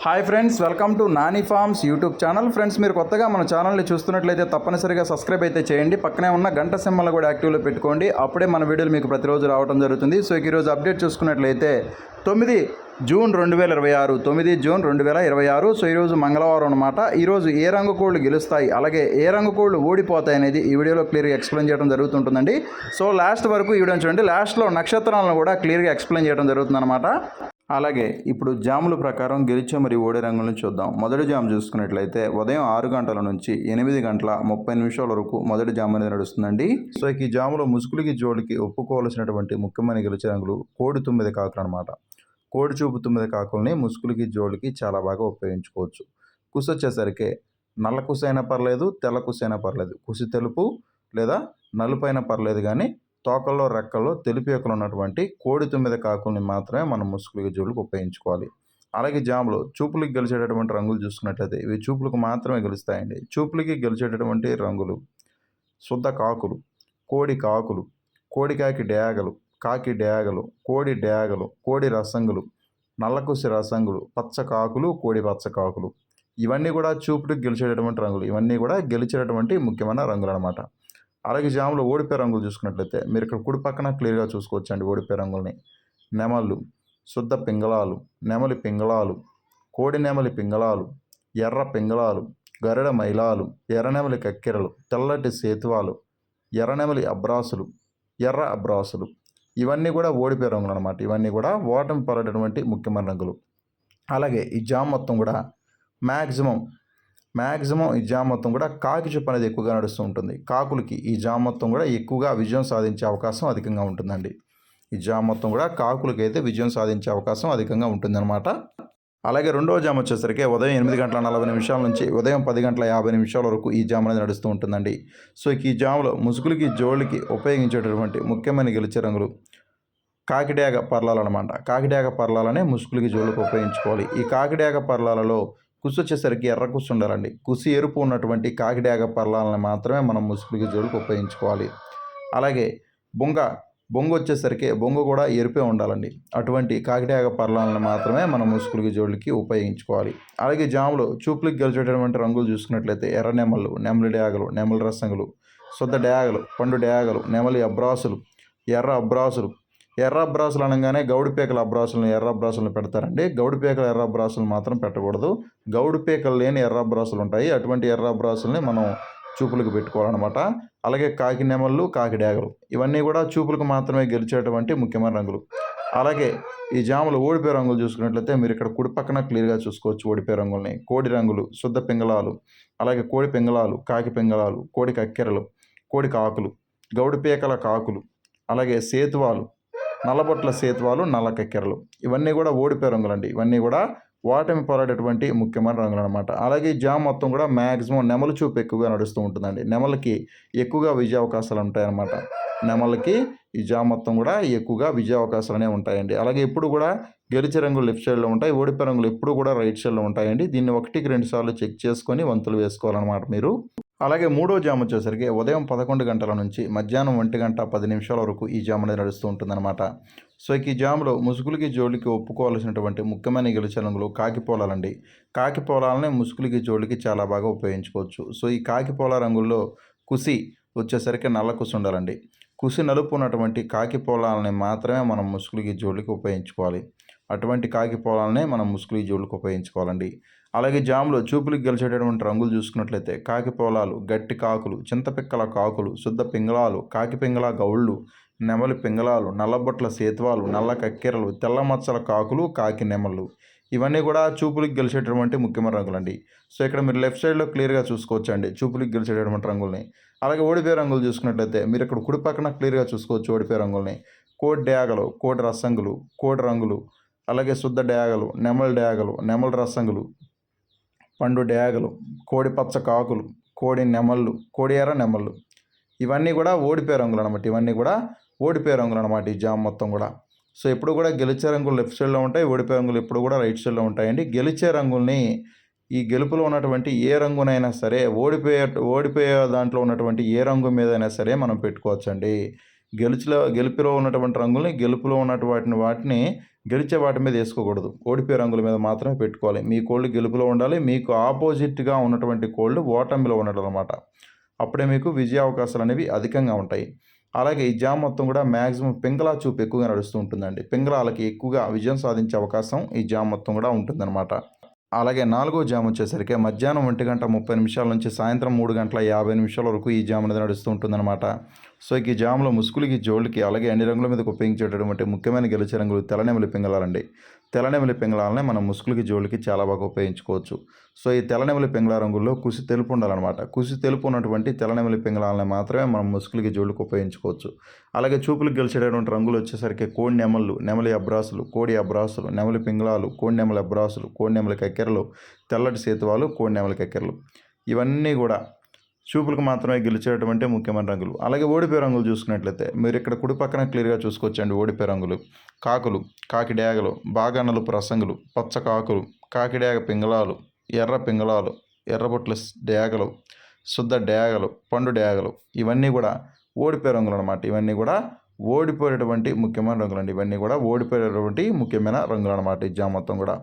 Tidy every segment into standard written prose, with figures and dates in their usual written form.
Hi friends, welcome to Nani forms YouTube channel. Friends, మీరు కొత్తగా మన ఛానల్ని చూస్తున్నట్లయితే తప్పనిసరిగా సబ్స్క్రైబ్ అయితే చేయండి. పక్కనే ఉన్న గంట సింబల్ని కూడా యాక్టివ్లో పెట్టుకోండి. అప్పుడే మన వీడియోలు మీకు ప్రతిరోజు రావడం జరుగుతుంది. సో ఈరోజు అప్డేట్ చూసుకున్నట్లయితే 9 జూన్ 2026 9 జూన్ 2026. సో ఈరోజు మంగళవారం అనమాట. ఈరోజు ఏ రంగు కోళ్ళు గెలుస్తాయి, అలాగే ఏ రంగు కోళ్ళు ఓడిపోతాయి అనేది ఈ వీడియోలో క్లియర్గా ఎక్స్ప్లెయిన్ చేయడం జరుగుతుంటుందండి. సో లాస్ట్ వరకు ఈ వీడియో చూడండి. లాస్ట్లో నక్షత్రాలను కూడా క్లియర్గా ఎక్స్ప్లెయిన్ చేయడం జరుగుతుందన్నమాట. అలాగే ఇప్పుడు జాముల ప్రకారం గెలిచే మరియు ఓడే రంగులను చూద్దాం. మొదటి జాము చూసుకున్నట్లయితే ఉదయం 6 గంటల నుంచి 8 గంటల 30 నిమిషాల వరకు మొదటి జాము అనేది నడుస్తుందండి. సో ఈ జాములో ముసుగులకి జోడికి ఒప్పుకోవాల్సినటువంటి ముఖ్యమైన గెలిచే రంగులు కోడి 9 కాకులు అనమాట. కోడి చూపు 9 కాకుల్ని ముసుగులకి జోడికి చాలా బాగా ఉపయోగించుకోవచ్చు. కుసి వచ్చేసరికి నల్ల కుసి అయినా పర్లేదు, తెల్ల కుసి అయినా పర్లేదు. కుసి తెలుపు లేదా నలుపైన పర్లేదు, కానీ తోకల్లో రెక్కల్లో తెలుపు ఎక్కలు ఉన్నటువంటి కోడి 9 కాకుల్ని మాత్రమే మనం ముసుగులకి జోళ్ళకి ఉపయోగించుకోవాలి. అలాగే జాములో చూపులకి గెలిచేటటువంటి రంగులు చూసుకున్నట్లయితే ఇవి చూపులకు మాత్రమే గెలుస్తాయండి. చూపులకి గెలిచేటటువంటి రంగులు శుద్ధ కాకులు, కోడి కాకులు, కోడికాకి డేగలు, కాకి డేగలు, కోడి డేగలు, కోడి రసంగులు, నల్లకుసి రసంగులు, పచ్చ కాకులు, కోడి పచ్చ కాకులు. ఇవన్నీ కూడా చూపులకు గెలిచేటటువంటి రంగులు. ఇవన్నీ కూడా గెలిచేటటువంటి ముఖ్యమైన రంగులు అనమాట. అలాగే జాములో ఓడిపోయే రంగులు చూసుకున్నట్లయితే మీరు ఇక్కడ కుడి పక్కన క్లియర్గా చూసుకోవచ్చండి. ఓడిపోయే రంగుల్ని నెమళ్ళు, శుద్ధ పింగళాలు, నెమలి పింగళాలు, కోడి నెమలి పింగళాలు, ఎర్ర పింగళాలు, గరుడ మైలాలు, ఎర్రనెమలి కక్కెరలు, తెల్లటి సేతువాలు, ఎర్రనెమలి అబ్రాసులు, ఎర్ర అబ్రాసులు. ఇవన్నీ కూడా ఓడిపోయే రంగులు అనమాట. ఇవన్నీ కూడా ఓటమి పడేటటువంటి ముఖ్యమైన రంగులు. అలాగే ఈ జామ్ మొత్తం కూడా మ్యాక్సిమం ఈ జామ్ మొత్తం కూడా కాకి చుప్పు అనేది ఎక్కువగా నడుస్తూ ఉంటుంది. కాకులకి ఈ జామ్ మొత్తం కూడా ఎక్కువగా విజయం సాధించే అవకాశం అధికంగా ఉంటుందండి. ఈ జామ్ మొత్తం కూడా కాకులకి అయితే విజయం సాధించే అవకాశం అధికంగా ఉంటుందన్నమాట. అలాగే రెండవ జామ్ వచ్చేసరికి ఉదయం 8 గంటల 40 నిమిషాల నుంచి ఉదయం 10 గంటల 50 నిమిషాల వరకు ఈ జామ్ అనేది నడుస్తూ ఉంటుందండి. సో ఈ జామ్లో ముసుగులకి జోళ్ళకి ఉపయోగించేటటువంటి ముఖ్యమైన గెలిచే రంగులు కాకిడేగ పర్లాలు అనమాట. కాకిడేగ పర్లాలనే ముసుగులకి జోళ్ళకి ఉపయోగించుకోవాలి. ఈ కాకిడేగ పర్లాలలో కుసి వచ్చేసరికి ఎర్ర కుసి ఉండాలండి. కుసి ఎరుపు ఉన్నటువంటి కాకిడేగ పర్లాలను మాత్రమే మనం ముసుగులకి జోళ్ళకి ఉపయోగించుకోవాలి. అలాగే బొంగ వచ్చేసరికి బొంగ కూడా ఎరుపే ఉండాలండి. అటువంటి కాకిడేగ పర్లాలను మాత్రమే మనం ముసుగులకి జోళ్ళకి ఉపయోగించుకోవాలి. అలాగే జాములో చూపులకి గెలిచేటటువంటి రంగులు చూసుకున్నట్లయితే ఎర్ర నెమళ్ళు, నెమలి డేగలు, నెమలి రసంగులు, శుద్ధ డేగలు, పండు డేగలు, నెమలి అబ్రాసులు, ఎర్ర అబ్రాసులు. ఎర్ర అబ్రాసులు అనగానే గౌడిపేకల అబ్రాసులను ఎర్ర అబ్రాసులను పెడతారండి. గౌడిపేకల ఎర్ర అబ్రాసులు మాత్రం పెట్టకూడదు. గౌడిపేకలు లేని ఎర్ర అబ్రాసులు ఉంటాయి. అటువంటి ఎర్ర అబ్రాసుల్ని మనం చూపులకు పెట్టుకోవాలన్నమాట. అలాగే కాకి నెమళ్ళు, కాకి డేగలు, ఇవన్నీ కూడా చూపులకు మాత్రమే గెలిచేటువంటి ముఖ్యమైన రంగులు. అలాగే ఈ జాములు ఓడిపోయే రంగులు చూసుకున్నట్లయితే మీరు ఇక్కడ కుడి పక్కన క్లియర్గా చూసుకోవచ్చు. ఓడిపోయే రంగుల్ని కోడి రంగులు, శుద్ధ పింగళాలు, అలాగే కోడి పింగళాలు, కాకి పింగళాలు, కోడి కక్కెరలు, కోడి కాకులు, గౌడిపేకల కాకులు, అలాగే సేతువాలు, నల్లబొట్ల సేతువాలు, నల్ల కక్కెరలు. ఇవన్నీ కూడా ఓడిపోయే రంగులండి. ఇవన్నీ కూడా ఓటమి పోరాడేటువంటి ముఖ్యమైన రంగులు అనమాట. అలాగే ఈ జామ్ మొత్తం కూడా మ్యాక్సిమం నెమలి చూపు ఎక్కువగా నడుస్తూ ఉంటుందండి. నెమలకి ఎక్కువగా విజయ అవకాశాలు ఉంటాయన్నమాట. నెమలకి ఈ జామ్ మొత్తం కూడా ఎక్కువగా విజయ అవకాశాలనే ఉంటాయండి. అలాగే ఎప్పుడు కూడా గెలిచే రంగులు లెఫ్ట్ సైడ్లో ఉంటాయి, ఓడిపోయే రంగులు ఎప్పుడు కూడా రైట్ సైడ్లో ఉంటాయండి. దీన్ని 1కి 2 సార్లు చెక్ చేసుకొని వంతులు వేసుకోవాలన్నమాట మీరు. అలాగే మూడో జామ్ వచ్చేసరికి ఉదయం 11 గంటల నుంచి మధ్యాహ్నం 1 గంట 10 నిమిషాల వరకు ఈ జామ్ అనేది నడుస్తూ ఉంటుందన్నమాట. సో ఈ జామ్లో ముసుగులకి జోళ్ళకి ఒప్పుకోవాల్సినటువంటి ముఖ్యమైన గెలిచే రంగులు కాకి పోలాలండి. కాకి పోలాలని ముసుగులకి జోళ్ళకి చాలా బాగా ఉపయోగించుకోవచ్చు. సో ఈ కాకి పోల రంగుల్లో కుసి వచ్చేసరికి నల్ల కుసి ఉండాలండి. కుసి నలుపు ఉన్నటువంటి కాకి పోలాలని మాత్రమే మనం ముసుగులకి జోళ్ళకి ఉపయోగించుకోవాలి. అటువంటి కాకి పోలాలనే మనం ముసుగులకి జోళ్ళకి ఉపయోగించుకోవాలండి. అలాగే జాములో చూపులకు గెలిచేటటువంటి రంగులు చూసుకున్నట్లయితే కాకి పోలాలు, గట్టి కాకులు, చింతపిక్కల కాకులు, శుద్ధ పింగళాలు, కాకి పింగళ గౌళ్ళు, నెమలి పింగళాలు, నల్లబొట్ల సేతువాలు, నల్ల కక్కెరలు, తెల్ల మచ్చల కాకులు, కాకి నెమళ్ళు. ఇవన్నీ కూడా చూపులకు గెలిచేటటువంటి ముఖ్యమైన రంగులండి. సో ఇక్కడ మీరు లెఫ్ట్ సైడ్లో క్లియర్గా చూసుకోవచ్చండి చూపులకు గెలిచేటటువంటి రంగుల్ని. అలాగే ఓడిపోయే రంగులు చూసుకున్నట్లయితే మీరు ఇక్కడ కుడి పక్కన క్లియర్గా చూసుకోవచ్చు ఓడిపోయే రంగుల్ని. కోడి డేగలు, కోడి రసంగులు, కోడి రంగులు, అలాగే శుద్ధ డేగలు, నెమలి డేగలు, నెమలి రసంగులు, పండు డేగలు, కోడి పచ్చ కాకులు, కోడి నెమళ్ళు, కోడి ఎర్ర నెమళ్ళు. ఇవన్నీ కూడా ఓడిపోయే రంగులు అనమాట. ఇవన్నీ కూడా ఓడిపోయే రంగులు అనమాట ఈ జామ్ మొత్తం కూడా. సో ఎప్పుడు కూడా గెలిచే రంగులు లెఫ్ట్ సైడ్లో ఉంటాయి, ఓడిపోయే రంగులు ఎప్పుడు కూడా రైట్ సైడ్లో ఉంటాయండి. గెలిచే రంగుల్ని ఈ గెలుపులో ఉన్నటువంటి ఏ రంగునైనా సరే ఓడిపోయే దాంట్లో ఉన్నటువంటి ఏ రంగు మీదైనా సరే మనం పెట్టుకోవచ్చండి. గెలుపులో ఉన్నటువంటి రంగుల్ని గెలుపులో ఉన్నటువంటి వాటిని గెలిచే వాటి మీద వేసుకోకూడదు. ఓడిపోయే రంగుల మీద మాత్రమే పెట్టుకోవాలి. మీ కోళ్ళు గెలుపులో ఉండాలి. మీకు ఆపోజిట్‌గా ఉన్నటువంటి కోళ్ళు ఓటమిలో ఉండాలన్నమాట. అప్పుడే మీకు విజయ అవకాశాలు అనేవి అధికంగా ఉంటాయి. అలాగే ఈ జామ్ మొత్తం కూడా మ్యాక్సిమం పింగళా చూపు ఎక్కువగా నడుస్తూ ఉంటుందండి. పింగళాలకి ఎక్కువగా విజయం సాధించే అవకాశం ఈ జామ్ మొత్తం కూడా ఉంటుందన్నమాట. అలాగే నాలుగో జామ్ వచ్చేసరికి మధ్యాహ్నం 1:30 నుంచి సాయంత్రం 3:50 వరకు ఈ జామ్ అనేది నడుస్తూ ఉంటుందన్నమాట. సో ఈ జామ్లో ముసుగులకి, జోళ్ళకి అలాగే అన్ని రంగుల మీదకి ఉపయోగించేటటువంటి ముఖ్యమైన గెలిచే రంగులు తెల్లనెమలి పింగళాలండి. తెల్లనెమలి పింగళాలనే మనం ముసుగులకి, జోళ్ళకి చాలా బాగా ఉపయోగించుకోవచ్చు. సో ఈ తెల్లనెమలి పింగళా రంగుల్లో కుసి తెలుపు ఉండాలన్నమాట. కుసి తెలుపు ఉన్నటువంటి తెల్లనెమలి పింగళాలని మాత్రమే మనం ముసుగులకి, జోళ్ళకి ఉపయోగించుకోవచ్చు. అలాగే చూపులకు గెలిచేటటువంటి రంగులు వచ్చేసరికి కోడి నెమళ్ళు, నెమలి అబ్రాసులు, కోడి అబ్రాసులు, నెమలి పింగళాలు, కోడి నెమలి అబ్రాసులు, కోడి నెమలి కక్కెరలు, తెల్లటి సేతువాలు, కోడి నెమలి కక్కెరలు. ఇవన్నీ కూడా చూపులకు మాత్రమే గెలిచేటువంటి ముఖ్యమైన రంగులు. అలాగే ఓడిపోయే రంగులు చూసుకున్నట్లయితే మీరు ఇక్కడ కుడి పక్కన క్లియర్గా చూసుకోవచ్చండి. ఓడిపోయే రంగులు కాకులు, కాకి డేగలు, బాగా నలుపు రసంగులు, పచ్చ కాకులు, కాకి డేగ పింగళాలు, ఎర్ర పింగళాలు, ఎర్రబొట్ల డేగలు, శుద్ధ డేగలు, పండు డేగలు. ఇవన్నీ కూడా ఓడిపోయే రంగులు అనమాట. ఇవన్నీ కూడా ఓడిపోయేటువంటి ముఖ్యమైన రంగులు అండి. ఇవన్నీ కూడా ఓడిపోయేటువంటి ముఖ్యమైన రంగులు అనమాట ఈ జామ్ మొత్తం కూడా.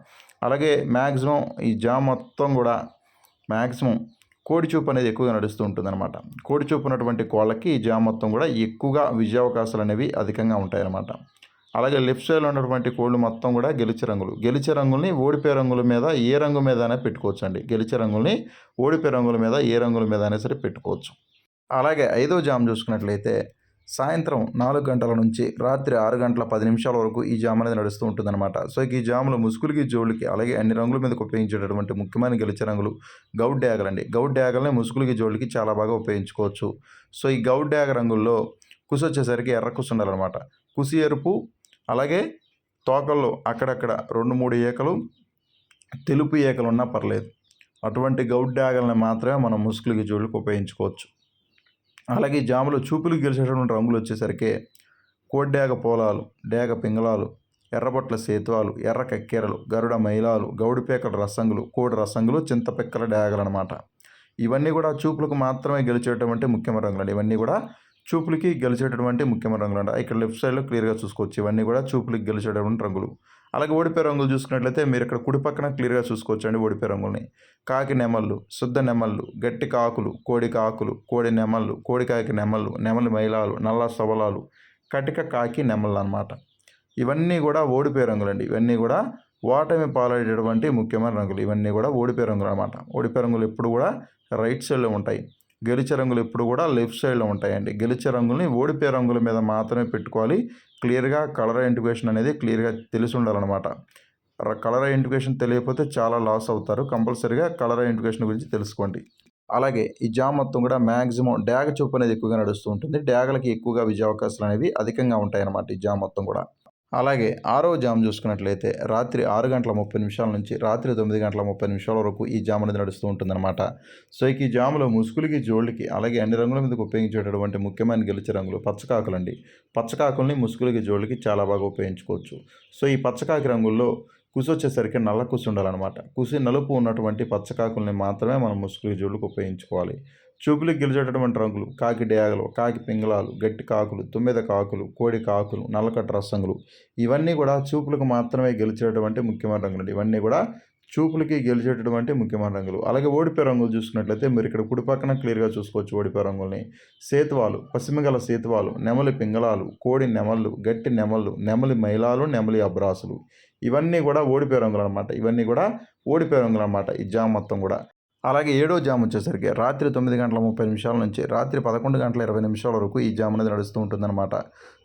అలాగే మ్యాక్సిమం ఈ జామ్ మొత్తం కూడా మ్యాక్సిమం కోడి చూపు అనేది ఎక్కువగా నడుస్తూ ఉంటుందన్నమాట. కోడి చూపు ఉన్నటువంటి కోళ్ళకి ఈ జామ్ మొత్తం కూడా ఎక్కువగా విజయావకాశాలు అనేవి అధికంగా ఉంటాయన్నమాట. అలాగే లెఫ్ట్ సైడ్లో ఉన్నటువంటి కోళ్ళు మొత్తం కూడా గెలిచే రంగులు. గెలిచే రంగుల్ని ఓడిపోయే రంగుల మీద ఏ రంగు మీద అయినా పెట్టుకోవచ్చు అండి. గెలిచే రంగుల్ని ఓడిపోయే రంగుల మీద ఏ రంగుల మీద అయినా సరే పెట్టుకోవచ్చు. అలాగే ఐదో జామ్ చూసుకున్నట్లయితే సాయంత్రం 4 గంటల నుంచి రాత్రి 6:10 వరకు ఈ జామ్ అనేది నడుస్తూ ఉంటుందన్నమాట. సో ఈ జామ్లో ముసుగులకి, జోళ్ళకి అలాగే అన్ని రంగుల మీదకి ఉపయోగించేటటువంటి ముఖ్యమైన గెలిచే రంగులు గౌడ్ డ్యాగలండి. గౌడ్ డ్యాగల్ని ముసుగులకి, జోళ్ళకి చాలా బాగా ఉపయోగించుకోవచ్చు. సో ఈ గౌడ్ డ్యాగ రంగుల్లో కుసి వచ్చేసరికి ఎర్ర కుసి ఉండాలన్నమాట. కుసి ఎరుపు, అలాగే తోకల్లో అక్కడక్కడ 2-3 ఏకలు తెలుపు ఏకలు ఉన్నా పర్లేదు. అటువంటి గౌడ్ డ్యాగల్ని మాత్రమే మనం ముసుగులకి, జోళ్ళకి ఉపయోగించుకోవచ్చు. అలాగే ఈ జాములో చూపులకు గెలిచేటటువంటి రంగులు వచ్చేసరికి కోడి డేగ పోలాలు, డేగ పింగళాలు, ఎర్రబొట్ల సేతువాలు, ఎర్ర కక్కెరలు, గరుడ మైలాలు, గౌడిపేకల రసంగులు, కోడి రసంగులు, చింతపిక్కల డేగలు అనమాట. ఇవన్నీ కూడా చూపులకు మాత్రమే గెలిచేటటువంటి ముఖ్యమైన రంగులు అండి. ఇవన్నీ కూడా చూపులకి గెలిచేటటువంటి ముఖ్యమైన రంగులు అండి. ఇక్కడ లెఫ్ట్ సైడ్లో క్లియర్గా చూసుకోవచ్చు. ఇవన్నీ కూడా చూపులకు గెలిచేటటువంటి రంగులు. అలాగే ఓడిపోయే రంగులు చూసుకున్నట్లయితే మీరు ఇక్కడ కుడి పక్కన క్లియర్గా చూసుకోవచ్చు అండి ఓడిపోయే రంగుల్ని. కాకి నెమళ్ళు, శుద్ధ నెమళ్ళు, గట్టి కాకులు, కోడి నెమళ్ళు, కోడికాకి నెమళ్ళు, నెమలి మైలాలు, నల్ల సవలాలు, కటిక కాకి నెమళ్ళు అనమాట. ఇవన్నీ కూడా ఓడిపోయే రంగులండి. ఇవన్నీ కూడా ఓటమి పాలయ్యేటటువంటి ముఖ్యమైన రంగులు. ఇవన్నీ కూడా ఓడిపోయే రంగులు అనమాట. ఓడిపోయే రంగులు ఎప్పుడు కూడా రైట్ సైడ్లో ఉంటాయి. గెలిచే రంగులు ఎప్పుడు కూడా లెఫ్ట్ సైడ్లో ఉంటాయండి. గెలిచే రంగుల్ని ఓడిపోయే రంగుల మీద మాత్రమే పెట్టుకోవాలి. క్లియర్గా కలర్ ఐడెంటిఫికేషన్ అనేది క్లియర్గా తెలిసి ఉండాలన్నమాట. కలర్ ఐడెంటిఫికేషన్ తెలియకపోతే చాలా లాస్ అవుతారు. కంపల్సరీగా కలర్ ఐడెంటిఫికేషన్ గురించి తెలుసుకోండి. అలాగే ఈ జామ్ మొత్తం కూడా మ్యాక్సిమం డ్యాగ చూపు అనేది ఎక్కువగా నడుస్తూ ఉంటుంది. డ్యాగలకి ఎక్కువగా విజయావకాశాలు అనేవి అధికంగా ఉంటాయన్నమాట ఈ జామ్ మొత్తం కూడా. అలాగే ఆరవ జామ్ చూసుకున్నట్లయితే రాత్రి 6:30 నుంచి రాత్రి 9:30 వరకు ఈ జామ్ అనేది నడుస్తూ ఉంటుందన్నమాట. సో ఈ జాములో ముసుగులకి, జోళ్ళకి అలాగే అన్ని రంగుల మీదకి ఉపయోగించేటటువంటి ముఖ్యమైన గెలిచే రంగులు పచ్చకాకులండి. పచ్చకాకుల్ని ముసుగులకి, జోళ్ళకి చాలా బాగా ఉపయోగించుకోవచ్చు. సో ఈ పచ్చకాకి రంగుల్లో కుసి వచ్చేసరికి నల్ల కుసి ఉండాలన్నమాట. కుసి నలుపు ఉన్నటువంటి పచ్చకాకుల్ని మాత్రమే మనం ముసుగులకి, జోళ్ళకి ఉపయోగించుకోవాలి. చూపులకు గెలిచేటటువంటి రంగులు కాకి డేగలు, కాకి పింగళాలు, గట్టి కాకులు, తుమ్మెద కాకులు, కోడి కాకులు, నల్లకట్ట రసంగులు. ఇవన్నీ కూడా చూపులకు మాత్రమే గెలిచేటటువంటి ముఖ్యమైన రంగులు. ఇవన్నీ కూడా చూపులకి గెలిచేటటువంటి ముఖ్యమైన రంగులు. అలాగే ఓడిపోయే రంగులు చూసుకున్నట్లయితే మీరు ఇక్కడ కుడి పక్కన క్లియర్గా చూసుకోవచ్చు ఓడిపోయే రంగుల్ని. సేతువాలు, పసిమిగల సేతువాలు, నెమలి పింగళాలు, కోడి నెమళ్ళు, గట్టి నెమళ్ళు, నెమలి మైలాలు, నెమలి అబ్రాసులు. ఇవన్నీ కూడా ఓడిపోయే రంగులు అనమాట. ఇవన్నీ కూడా ఓడిపోయే రంగులు అనమాట ఈ జామ్ మొత్తం కూడా. అలాగే ఏడో జామ్ వచ్చేసరికి రాత్రి 9:30 నుంచి రాత్రి 11:20 వరకు ఈ జామ్ అనేది నడుస్తూ ఉంటుందన్నమాట.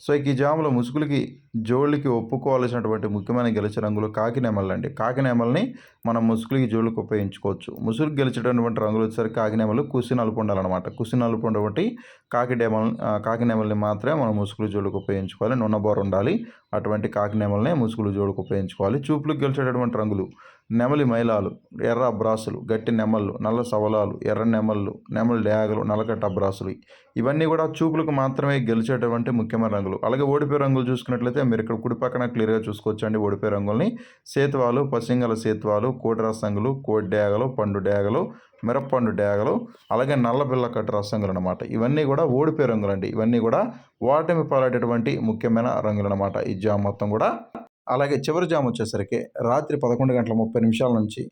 సో ఈ జాములో ముసుగులకి, జోళ్ళకి ఒప్పుకోవాల్సినటువంటి ముఖ్యమైన గెలిచే రంగులు కాకి నెమళ్ళండి. కాకి నెమల్ని మనం ముసుగులకి, జోళ్ళకి ఉపయోగించుకోవచ్చు. ముసుగుకి గెలిచేటటువంటి రంగులు వచ్చేసరికి కాకి నెమలు కుసి నలుపు ఉండాలన్నమాట. కుసి నలుపు ఉండబట్టి కాకి నెమల్ని మాత్రమే మనం ముసుగులు, జోళ్ళకి ఉపయోగించుకోవాలి. నున్నబోర ఉండాలి. అటువంటి కాకి నెమల్నే ముసుగులు, జోళ్ళకి ఉపయోగించుకోవాలి. చూపులకు గెలిచేటటువంటి రంగులు నెమలి మైలాలు, ఎర్ర అబ్రాసులు, గట్టి నెమళ్ళు, నల్ల సవలాలు, ఎర్ర నెమళ్ళు, నెమలి డేగలు, నల్లకట్ట అబ్రాసులు. ఇవన్నీ కూడా చూపులకు మాత్రమే గెలిచేటటువంటి ముఖ్యమైన రంగులు. అలాగే ఓడిపోయే రంగులు చూసుకున్నట్లయితే మీరు ఇక్కడ కుడి పక్కన క్లియర్గా చూసుకోవచ్చండి ఓడిపోయే రంగుల్ని. సేతువాలు, పసింగల సేతువాలు, కోడి రసంగులు, కోడి డేగలు, పండు డేగలు, మిరప్పండు డేగలు, అలాగే నల్ల బిళ్ళ కట్టు రసంగులు అనమాట. ఇవన్నీ కూడా ఓడిపోయే రంగులండి. ఇవన్నీ కూడా ఓటమి పాలైనటువంటి ముఖ్యమైన రంగులు అనమాట ఈ జామ్ మొత్తం కూడా. అలాగే చివరి జాము వచ్చేసరికి రాత్రి 11:30 నుంచి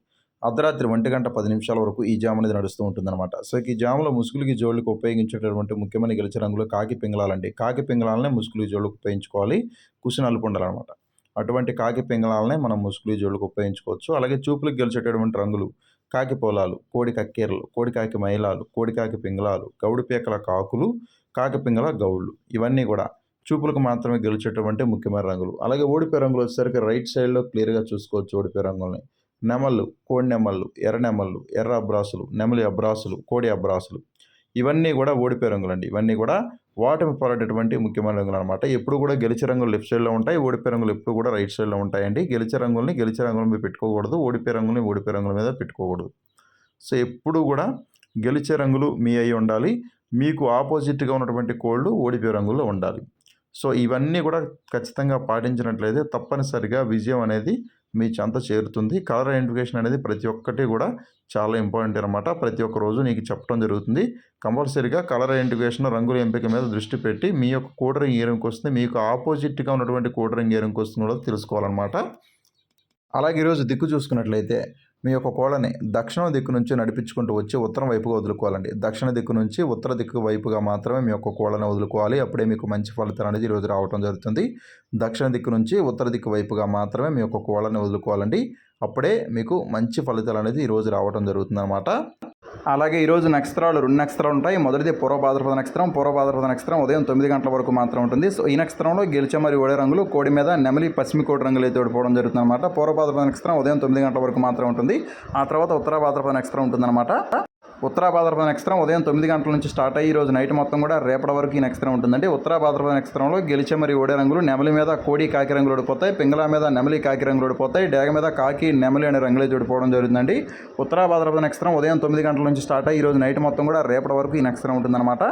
అర్ధరాత్రి 1:10 వరకు ఈ జామ్ అనేది నడుస్తూ ఉంటుందన్నమాట. సో ఈ జాములో ముసుగులకి జోళ్ళకి ఉపయోగించేటటువంటి ముఖ్యమైన గెలిచే రంగులు కాకి పింగళాలండి. కాకి పింగళాలనే ముసుగులు జోళ్ళకి ఉపయోగించుకోవాలి. కుసి నలుపు ఉండాలన్నమాట. అటువంటి కాకి పింగళాలనే మనం ముసుగులు జోళ్ళకి ఉపయోగించుకోవచ్చు. అలాగే చూపులకు గెలిచేటటువంటి రంగులు కాకి పొలాలు, కోడి కక్కేరలు, కోడి కాకి మైలాలు, కోడి కాకి పింగళాలు, గౌడు పీకల కాకులు, కాకి పింగళ గౌళ్ళు, ఇవన్నీ కూడా చూపులకు మాత్రమే గెలిచేటటువంటి ముఖ్యమైన రంగులు. అలాగే ఓడిపోయే రంగులు వచ్చేసరికి రైట్ సైడ్లో క్లియర్గా చూసుకోవచ్చు ఓడిపోయే రంగుల్ని. నెమళ్ళు, కోడి నెమళ్ళు, ఎర్ర నెమళ్ళు, ఎర్ర అబ్రాసులు, నెమలి అబ్రాసులు, కోడి అబ్రాసులు, ఇవన్నీ కూడా ఓడిపోయే రంగులండి. ఇవన్నీ కూడా ఓటమి పాలైనటువంటి ముఖ్యమైన రంగులు అనమాట. ఎప్పుడు కూడా గెలిచే రంగులు లెఫ్ట్ సైడ్లో ఉంటాయి, ఓడిపోయే రంగులు ఎప్పుడు కూడా రైట్ సైడ్లో ఉంటాయండి. గెలిచే రంగుల మీద పెట్టుకోకూడదు, ఓడిపోయే రంగుల మీద పెట్టుకోకూడదు. సో ఎప్పుడు కూడా గెలిచే రంగులు మీ అయి ఉండాలి, మీకు ఆపోజిట్గా ఉన్నటువంటి కోళ్ళు ఓడిపోయే రంగుల్లో ఉండాలి. సో ఇవన్నీ కూడా ఖచ్చితంగా పాటించినట్లయితే తప్పనిసరిగా విజయం అనేది మీ చెంత చేరుతుంది. కలర్ ఐడెంటిఫికేషన్ అనేది ప్రతి ఒక్కటి కూడా చాలా ఇంపార్టెంట్ అనమాట. ప్రతి ఒక్క రోజు నీకు చెప్పడం జరుగుతుంది. కంపల్సరీగా కలర్ ఐడెంటిఫికేషన్ రంగుల ఎంపిక మీద దృష్టి పెట్టి మీ యొక్క కోడ్ రింగ్ ఏ రంగుకి వస్తుంది, మీకు ఆపోజిట్గా ఉన్నటువంటి కోడ్ రింగ్ ఏ రంగుకి వస్తుందో తెలుసుకోవాలన్నమాట. అలాగే ఈరోజు దిక్కు చూసుకున్నట్లయితే మీ యొక్క కోళ్ళని దక్షిణ దిక్కు నుంచి నడిపించుకుంటూ వచ్చి ఉత్తరం వైపుగా వదులుకోవాలండి. దక్షిణ దిక్కు నుంచి ఉత్తర దిక్కు వైపుగా మాత్రమే మీ యొక్క కోళ్ళని వదులుకోవాలి. అప్పుడే మీకు మంచి ఫలితం అనేది ఈరోజు రావడం జరుగుతుంది. దక్షిణ దిక్కు నుంచి ఉత్తర దిక్కు వైపుగా మాత్రమే మీ యొక్క కోళ్ళని వదులుకోవాలండి. అప్పుడే మీకు మంచి ఫలితాలు అనేది ఈరోజు రావడం జరుగుతుందన్నమాట. అలాగే ఈరోజు నక్షత్రాలు 2 నక్షత్రాలు ఉంటాయి. మొదటిది పూర్వ భాద్రపద నక్షత్రం. పూర్వ భాద్రపద నక్షత్రం ఉదయం 9 గంటల వరకు మాత్రం ఉంటుంది. సో ఈ నక్షత్రంలో గెలిచే మరియు ఓడే రంగులు కోడి మీద నెమలి పశ్చిమ కోడి రంగులు అయితే ఓడిపోవడం జరుగుతుంది అనమాట. పూర్వ భాద్రపద నక్షత్రం ఉదయం 9 గంటల వరకు మాత్రం ఉంటుంది. ఆ తర్వాత ఉత్తర భాద్రపద నక్షత్రం ఉంటుందన్నమాట. ఉత్తర భాద్రపద నక్షత్రం ఉదయం 9 గంటల నుంచి స్టార్ట్ అయ్యి ఈరోజు నైట్ మొత్తం కూడా రేపటి వరకు ఈ నక్షత్రం ఉంటుందండి. ఉత్తర భాద్రపద నక్షత్రంలో గెలిచే మరియు ఓడే రంగులు నెమలి మీద కోడి కాకి రంగులు ఓడిపోతాయి, పింగళ మీద నెమలి కాకి రంగులు ఓడిపోతాయి, డేగ మీద కాకి నెమలి అనే రంగులు అయితే ఓడిపోవడం జరుగుతుందండి. ఉత్తర భాద్రపద నక్షత్రం ఉదయం 9 గంటల నుంచి స్టార్ట్ అయ్యి ఈరోజు నైట్ మొత్తం కూడా రేపటి వరకు ఈ నక్షత్రం ఉంటుందన్నమాట.